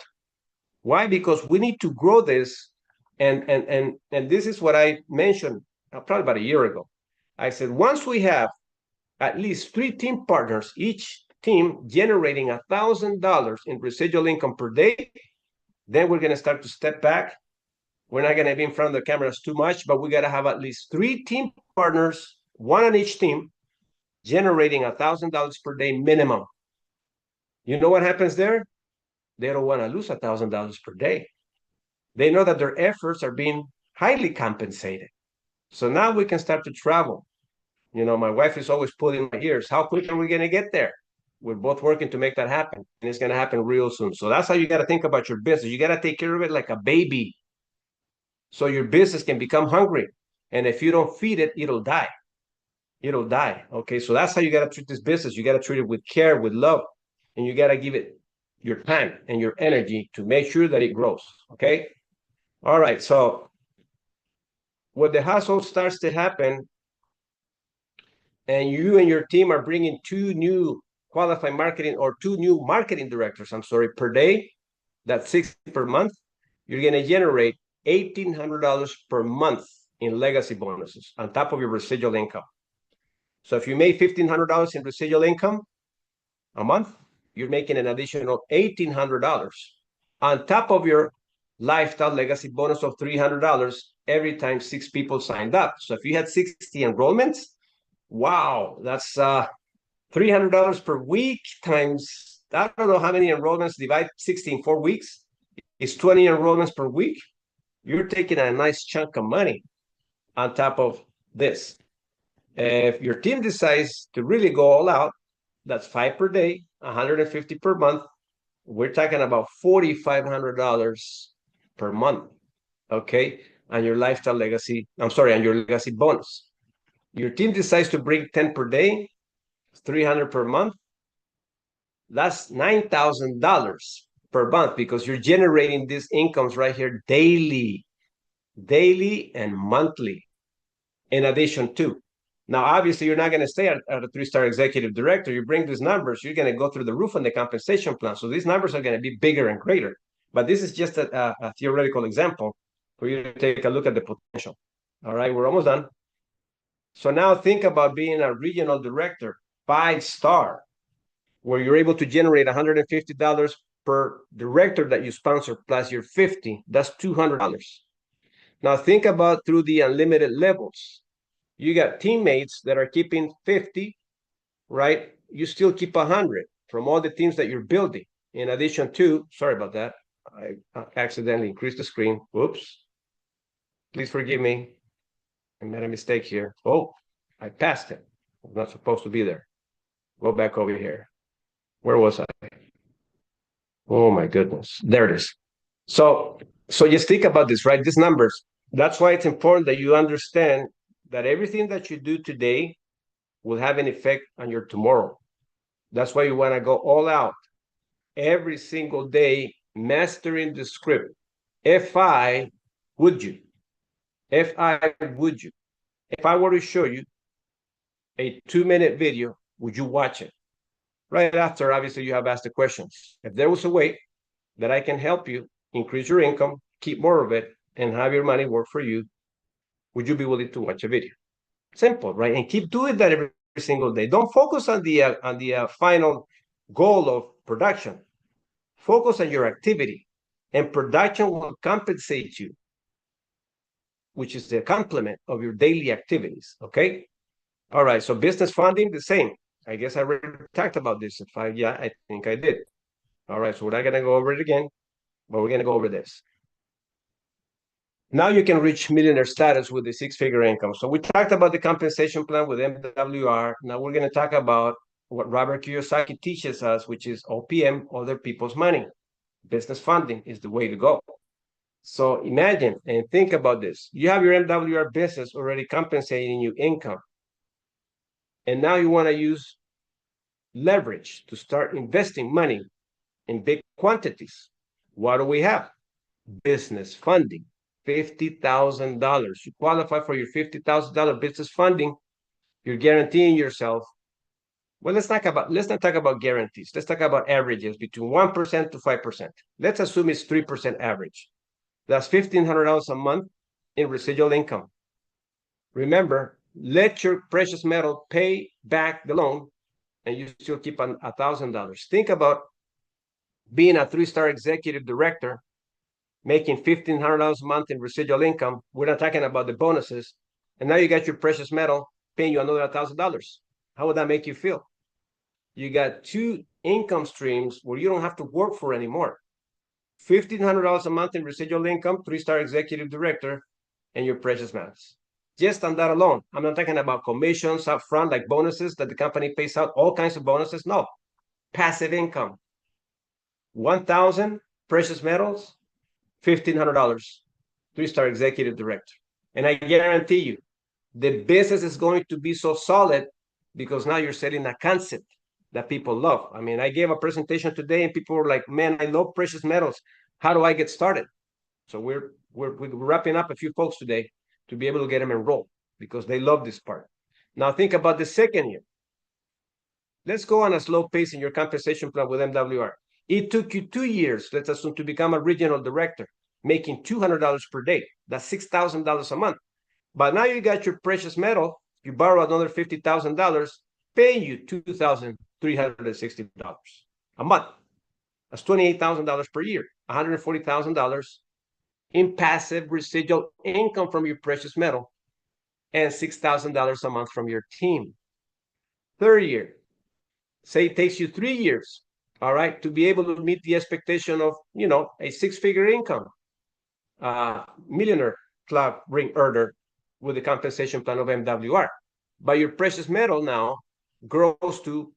Speaker 1: Why? Because we need to grow this. And this is what I mentioned probably about a year ago. I said, once we have at least 3 team partners, each team generating $1,000 in residual income per day, then we're going to start to step back. We're not going to be in front of the cameras too much, but we got to have at least 3 team partners, 1 on each team, generating $1,000 per day minimum. You know what happens there? They don't want to lose $1,000 per day. They know that their efforts are being highly compensated. So now we can start to travel. You know, my wife is always pulling my ears. How quick are we going to get there? We're both working to make that happen. And it's going to happen real soon. So that's how you got to think about your business. You got to take care of it like a baby. So your business can become hungry. And if you don't feed it, it'll die. It'll die. Okay. So that's how you got to treat this business. You got to treat it with care, with love. And you got to give it your time and your energy to make sure that it grows. Okay. All right. So when the hustle starts to happen, and you and your team are bringing 2 new qualified marketing or 2 new marketing directors, per day, that's 60 per month, you're going to generate $1,800 per month in legacy bonuses on top of your residual income. So if you made $1,500 in residual income a month, you're making an additional $1,800 on top of your lifestyle legacy bonus of $300 every time 6 people signed up. So if you had 60 enrollments, wow, that's $300 per week times, I don't know how many enrollments, divide 60 in 4 weeks. It's 20 enrollments per week. You're taking a nice chunk of money on top of this. If your team decides to really go all out, that's 5 per day, 150 per month. We're talking about $4,500 per month, okay, on your lifestyle legacy, on your legacy bonus. Your team decides to bring 10 per day, 300 per month. That's $9,000 per month because you're generating these incomes right here daily and monthly in addition to. Now, obviously, you're not going to stay at a 3-star executive director. You bring these numbers, you're going to go through the roof on the compensation plan. So these numbers are going to be bigger and greater. But this is just a theoretical example for you to take a look at the potential. All right, we're almost done. So now think about being a regional director, 5-star, where you're able to generate $150 per director that you sponsor plus your 50. That's $200. Now think about through the unlimited levels. You got teammates that are keeping 50, right? You still keep 100 from all the teams that you're building. In addition to, sorry about that, I accidentally increased the screen. Whoops. Please forgive me. I made a mistake here. Oh, I passed it. I'm not supposed to be there. Go back over here. Where was I? Oh my goodness. There it is. So just think about this, right? These numbers. That's why it's important that you understand that everything that you do today will have an effect on your tomorrow. That's why you want to go all out every single day, mastering the script. If I were you, if I were to show you a 2-minute video, would you watch it? Right after, obviously, you have asked the questions. If there was a way that I can help you increase your income, keep more of it, and have your money work for you, would you be willing to watch a video? Simple, right? And keep doing that every single day. Don't focus on the final goal of production. Focus on your activity, and production will compensate you, which is the complement of your daily activities. Okay. All right. So business funding, the same. I guess I already talked about this. I think I did. All right. So we're not going to go over it again, but we're going to go over this. Now you can reach millionaire status with the 6-figure income. So we talked about the compensation plan with MWR. Now we're going to talk about what Robert Kiyosaki teaches us, which is OPM, other people's money. Business funding is the way to go. So imagine and think about this. You have your MWR business already compensating you income. And now you want to use leverage to start investing money in big quantities. What do we have? Business funding. $50,000. You qualify for your $50,000 business funding. You're guaranteeing yourself. Well, let's not talk about guarantees. Let's talk about averages between 1% to 5%. Let's assume it's 3% average. That's $1,500 a month in residual income. Remember, let your precious metal pay back the loan, and you still keep $1,000. Think about being a 3-star executive director, making $1,500 a month in residual income. We're not talking about the bonuses. And now you got your precious metal paying you another $1,000. How would that make you feel? You got 2 income streams where you don't have to work for anymore. $1,500 a month in residual income, 3-star executive director, and your precious metals. Just on that alone. I'm not talking about commissions up front, like bonuses that the company pays out, all kinds of bonuses. No, passive income. 1,000 precious metals, $1,500, 3-star executive director. And I guarantee you, the business is going to be so solid because now you're selling a concept that people love. I mean, I gave a presentation today and people were like, man, I love precious metals. How do I get started? So we're wrapping up a few folks today to be able to get them enrolled because they love this part. Now think about the second year. Let's go on a slow pace in your compensation plan with MWR. It took you 2 years, let's assume, to become a regional director, making $200 per day. That's $6,000 a month. But now you got your precious metal, you borrow another $50,000, paying you $2,360 a month. That's $28,000 per year, $140,000 in passive residual income from your precious metal, and $6,000 a month from your team. Third year, say it takes you 3 years, all right, to be able to meet the expectation of, a 6-figure income, millionaire club ring earner with the compensation plan of MWR. But your precious metal now grows to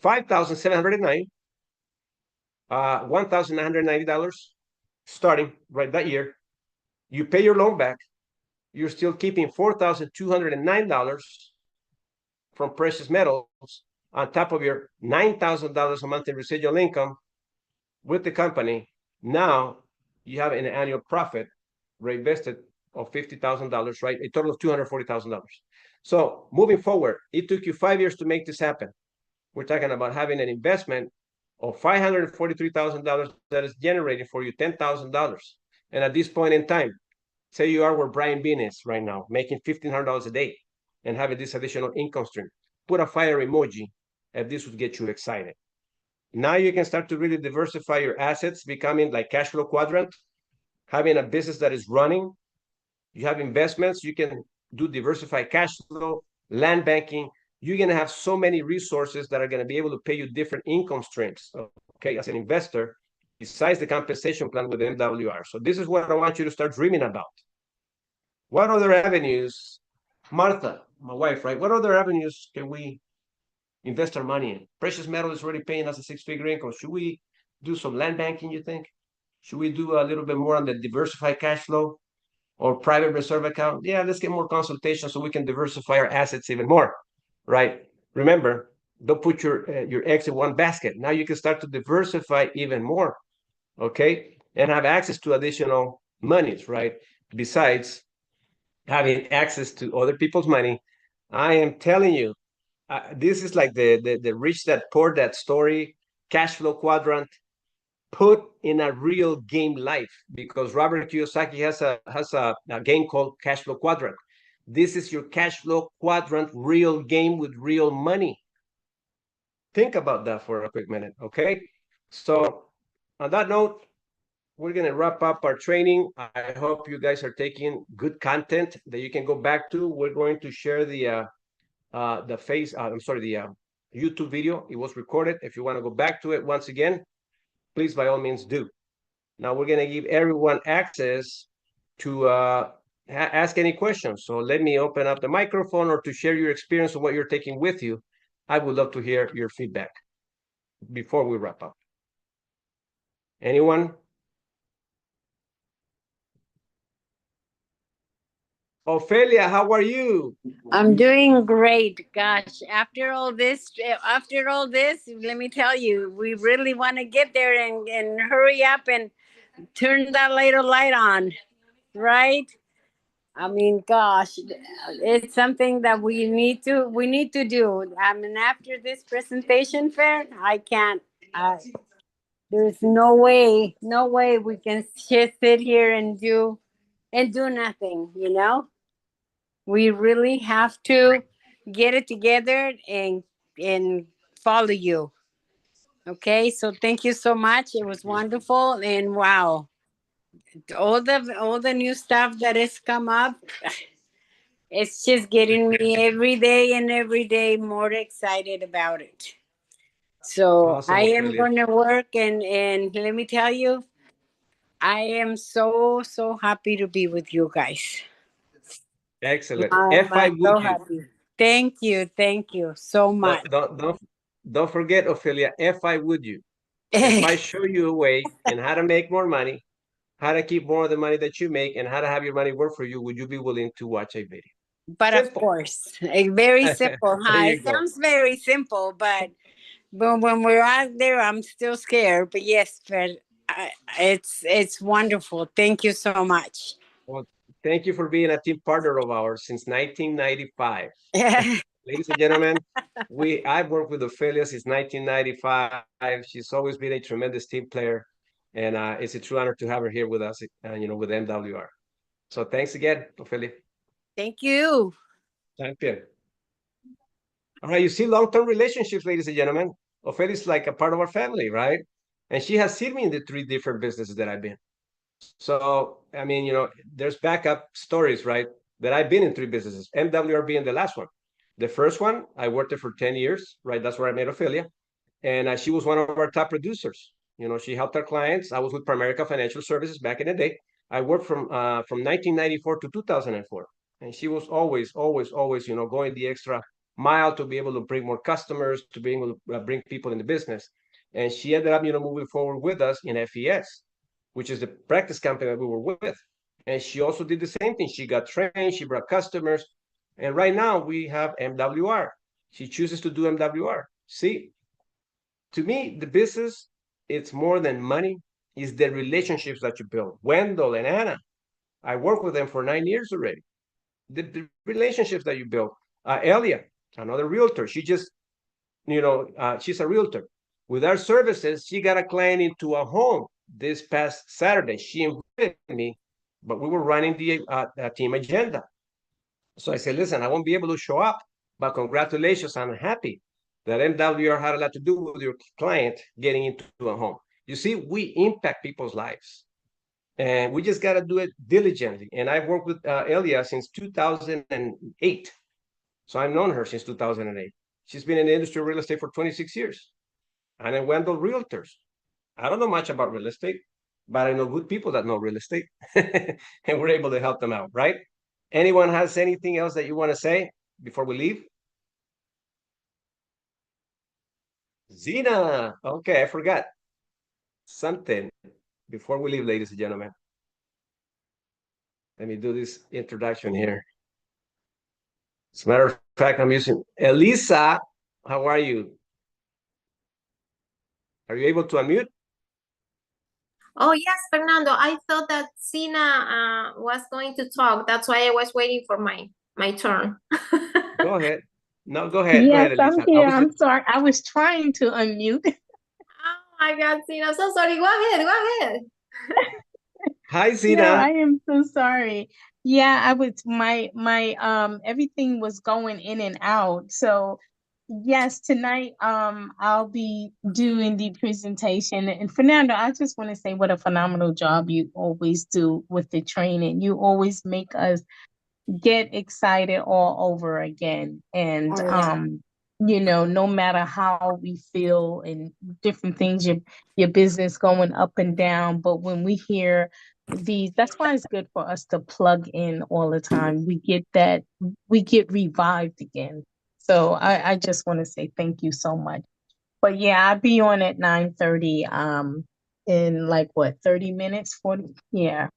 Speaker 1: $5,709, $1,990 starting right that year. You pay your loan back. You're still keeping $4,209 from precious metals on top of your $9,000 a month in residual income. with the company. Now you have an annual profit reinvested of $50,000, right? A total of $240,000. So moving forward, it took you 5 years to make this happen. We're talking about having an investment of $543,000 that is generating for you $10,000. And at this point in time, say you are where Brian Bean is right now, making $1,500 a day and having this additional income stream. Put a fire emoji if this would get you excited. Now you can start to really diversify your assets, becoming like cash flow quadrant, having a business that is running. You have investments, you can do diversified cash flow, land banking. You're going to have so many resources that are going to be able to pay you different income streams, okay, as an investor, besides the compensation plan with MWR. So this is what I want you to start dreaming about. What other avenues, Martha, my wife, right? What other avenues can we invest our money in? Precious metal is already paying us a six-figure income. Should we do some land banking, you think? Should we do a little bit more on the diversified cash flow or private reserve account? Yeah, let's get more consultation so we can diversify our assets even more, right? Remember, don't put your eggs in one basket. Now you can start to diversify even more, okay? And have access to additional monies, right? Besides having access to other people's money. I am telling you, this is like the rich that poor that story, cash flow quadrant, put in a real game life, because Robert Kiyosaki has a game called cash flow quadrant. This is your cash flow quadrant, real game with real money. Think about that for a quick minute, okay? So on that note, we're going to wrap up our training. I hope you guys are taking good content that you can go back to. We're going to share the YouTube video. It was recorded. If you want to go back to it once again, please, by all means, do. Now we're going to give everyone access to ask any questions. So let me open up the microphone, or to share your experience of what you're taking with you. I would love to hear your feedback before we wrap up. Anyone? Ophelia, how are you?
Speaker 3: I'm doing great. Gosh, after all this, let me tell you, we really want to get there and hurry up and turn that little light on, right? I mean, gosh, it's something that we need to do. I mean, after this presentation fair, I can't. There's no way we can just sit here and do nothing. We really have to get it together and follow you. Okay, so thank you so much. It was wonderful, and wow, all the new stuff that has come up, it's just getting me every day more excited about it. So
Speaker 1: Awesome,
Speaker 3: I am
Speaker 1: Ophelia.
Speaker 3: going to work, and let me tell you, I am so happy to be with you guys.
Speaker 1: Excellent.
Speaker 3: I'm
Speaker 1: FI would
Speaker 3: so
Speaker 1: you?
Speaker 3: happy. Thank you so much.
Speaker 1: Don't forget, Ophelia, FI would you? If I show you a way in how to make more money, how to keep more of the money that you make, and how to have your money work for you, would you be willing to watch a video?
Speaker 3: But of
Speaker 1: Simple.
Speaker 3: course, very simple,
Speaker 1: There
Speaker 3: huh?
Speaker 1: you
Speaker 3: It
Speaker 1: go.
Speaker 3: sounds very simple, but when we're out there, I'm still scared. But yes, but it's wonderful. Thank you so much.
Speaker 1: Well, thank you for being a team partner of ours since 1995. Ladies and gentlemen, I've worked with Ophelia since 1995. She's always been a tremendous team player, and it's a true honor to have her here with us, with MWR. So thanks again, Ophelia.
Speaker 3: Thank you.
Speaker 1: Champion. All right, you see long-term relationships, ladies and gentlemen. Ophelia is like a part of our family, right? And she has seen me in the 3 different businesses that I've been. So, I mean, there's backup stories, right? That I've been in 3 businesses, MWR being the last one. The first one, I worked there for 10 years, right? That's where I met Ophelia. And she was one of our top producers. She helped our clients. I was with Primerica Financial Services back in the day. I worked from 1994 to 2004. And she was always, going the extra mile to be able to bring more customers, to be able to bring people in the business. And she ended up, moving forward with us in FES, which is the practice company that we were with. And she also did the same thing. She got trained, she brought customers. And right now we have MWR. She chooses to do MWR. See, to me, the business it's more than money. It's the relationships that you build. Wendell and Anna, I work with them for 9 years already. The relationships that you build. Elia, another realtor, she just, she's a realtor. With our services, she got a client into a home this past Saturday. She invited me, but we were running the team agenda. So I said, listen, I won't be able to show up, but congratulations, I'm happy that MWR had a lot to do with your client getting into a home. You see, we impact people's lives, and we just got to do it diligently. And I've worked with Elia since 2008. So I've known her since 2008. She's been in the industry of real estate for 26 years. And then Wendell Realtors. I don't know much about real estate, but I know good people that know real estate. And we're able to help them out, right? Anyone has anything else that you want to say before we leave? Zena. Okay, I forgot something before we leave, ladies and gentlemen. Let me do this introduction here. As a matter of fact, I'm using Elisa. How are you? Are you able to unmute?
Speaker 4: Oh, yes, Fernando. I thought that Sina was going to talk. That's why I was waiting for my turn.
Speaker 1: Go ahead. No, go ahead.
Speaker 2: Yes,
Speaker 1: go ahead, Elisa.
Speaker 2: I'm here. I'm sorry. I was trying to unmute.
Speaker 4: Oh my God, Sina, I'm so sorry. Go ahead.
Speaker 1: Hi, Sina.
Speaker 2: No, I am so sorry. Yeah, I was my everything was going in and out. So yes, tonight I'll be doing the presentation. And Fernando, I just want to say what a phenomenal job you always do with the training. You always make us get excited all over again. And no matter how we feel and different things, your business going up and down, but when we hear these, that's why it's good for us to plug in all the time. We get revived again. So I just want to say thank you so much. But yeah, I'll be on at 9:30 in like what, 30 minutes, 40. Yeah.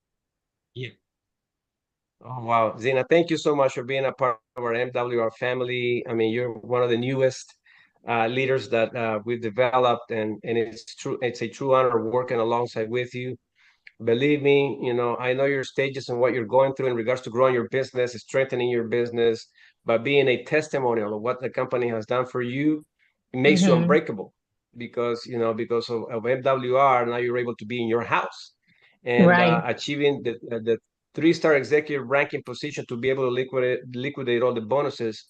Speaker 1: Oh, wow. Zena, thank you so much for being a part of our MWR family. I mean, you're one of the newest leaders that we've developed, and it's a true honor working alongside with you. Believe me, I know your stages and what you're going through in regards to growing your business, strengthening your business, but being a testimonial of what the company has done for you, it makes you unbreakable because of MWR. Now you're able to be in your house and achieving the 3-star executive ranking position to be able to liquidate all the bonuses.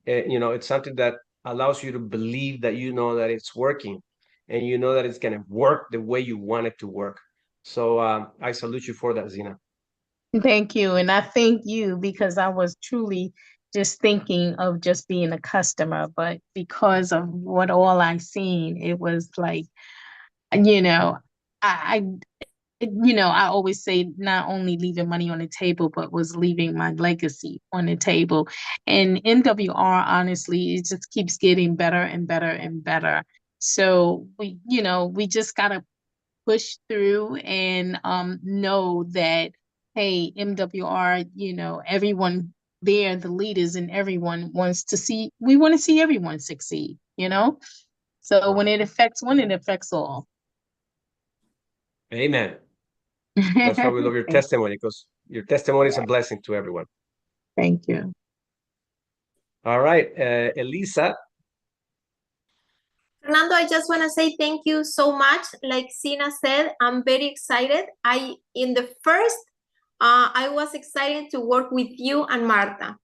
Speaker 1: It's something that allows you to believe that that it's working, and that it's going to work the way you want it to work. So I salute you for that, Zena.
Speaker 2: Thank you. And I thank you because I was truly just thinking of just being a customer, but because of what all I seen, it was like, I I always say not only leaving money on the table, but was leaving my legacy on the table. And MWR, honestly, it just keeps getting better and better and better. So we just gotta push through and know that, hey, MWR, everyone there, the leaders and everyone we want to see everyone succeed, So when it affects one, it affects all.
Speaker 1: Amen. That's why we love your testimony, because your testimony is a blessing to everyone.
Speaker 2: Thank you.
Speaker 1: All right, Elisa.
Speaker 4: Fernando, I just want to say thank you so much. Like Sina said, I'm very excited. I was excited to work with you and Marta.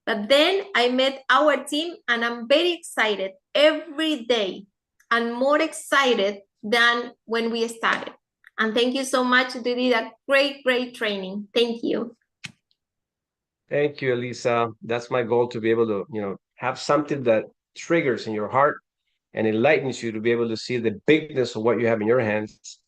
Speaker 4: But then I met our team and I'm very excited every day and more excited than when we started. And thank you so much. You did a great, great training. Thank you.
Speaker 1: Thank you, Elisa. That's my goal, to be able to, have something that triggers in your heart and enlightens you to be able to see the bigness of what you have in your hands,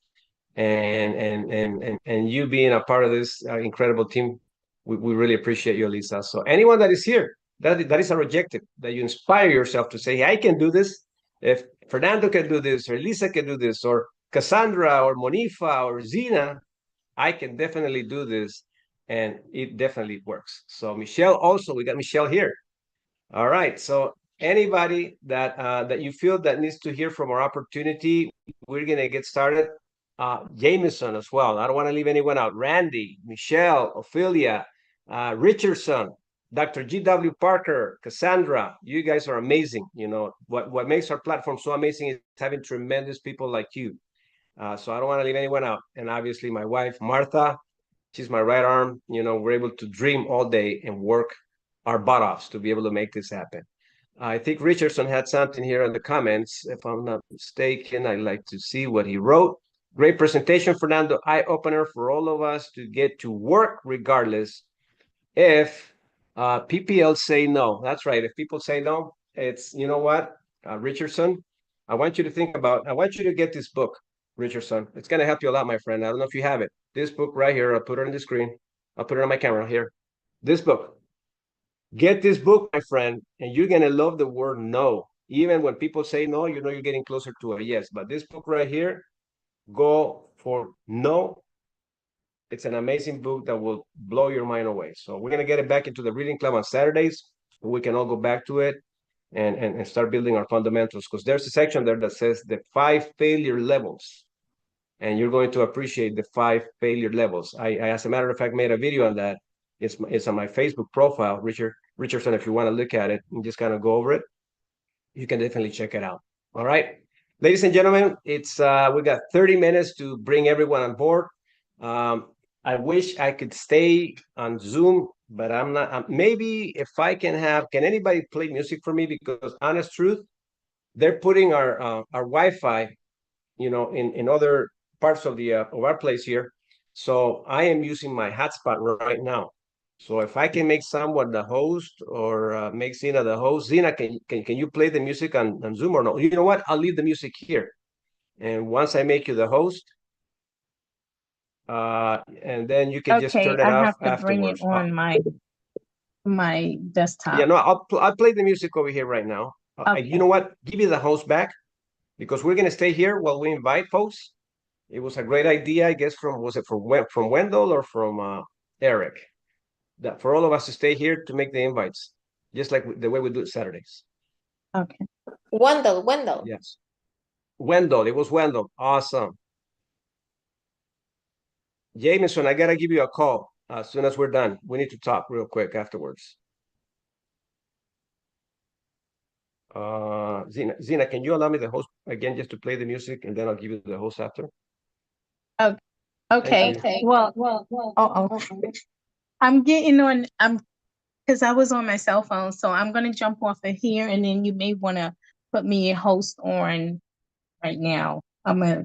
Speaker 1: and you being a part of this incredible team. We really appreciate you, Elisa. So anyone that is here, that is our objective, that you inspire yourself to say, hey, I can do this. If Fernando can do this, or Elisa can do this, or Cassandra, or Monifa, or Zena, I can definitely do this, and it definitely works. So Michelle, also, we got Michelle here. All right, so anybody that that you feel that needs to hear from our opportunity, we're gonna get started. Jameson as well. I don't want to leave anyone out. Randy, Michelle, Ophelia, Richardson, Dr. G.W. Parker, Cassandra, you guys are amazing. You know, what makes our platform so amazing is having tremendous people like you. So I don't want to leave anyone out. And obviously my wife, Martha, she's my right arm. You know, we're able to dream all day and work our butt offs to be able to make this happen. I think Richardson had something here in the comments. If I'm not mistaken, I'd like to see what he wrote. Great presentation, Fernando. Eye-opener for all of us to get to work regardless if PPL say no. That's right. If people say no, it's, you know what, Richardson, I want you to I want you to get this book, Richardson. It's going to help you a lot, my friend. I don't know if you have it. This book right here, I'll put it on the screen. I'll put it on my camera here. This book. Get this book, my friend, and you're going to love the word no. Even when people say no, you know you're getting closer to a yes. But this book right here, go for no. It's an amazing book that will blow your mind away. So we're going to get it back into the reading club on Saturdays. We can all go back to it and start building our fundamentals, because there's a section there that says the 5 failure levels. And you're going to appreciate the 5 failure levels. I as a matter of fact, made a video on that. It's on my Facebook profile, Richardson. If you want to look at it and just kind of go over it, you can definitely check it out. All right, ladies and gentlemen, it's we got 30 minutes to bring everyone on board. I wish I could stay on Zoom, but I'm not. Maybe if I can anybody play music for me? Because honest truth, they're putting our Wi-Fi, you know, in other parts of the of our place here. So I am using my hotspot right now. So if I can make someone the host or make Zena the host, Zena, can you play the music on Zoom or no? You know what? I'll leave the music here. And once I make you the host, and then you can just turn it off afterwards. Bring it on my desktop. Yeah, no, I'll play the music over here right now. Okay. You know what? Give me the host back, because we're gonna stay here while we invite folks. It was a great idea, I guess, from Wendell or from Eric, that for all of us to stay here to make the invites, just like the way we do it Saturdays.
Speaker 4: Okay. Wendell.
Speaker 1: Yes. Wendell, it was Wendell. Awesome. Jameson, I gotta give you a call as soon as we're done. We need to talk real quick afterwards. Zena, can you allow me the host again just to play the music, and then I'll give you the host after?
Speaker 5: Okay. Well. I'm getting on. Because I was on my cell phone, so I'm gonna jump off of here, and then you may want to put me a host on right now. I'm gonna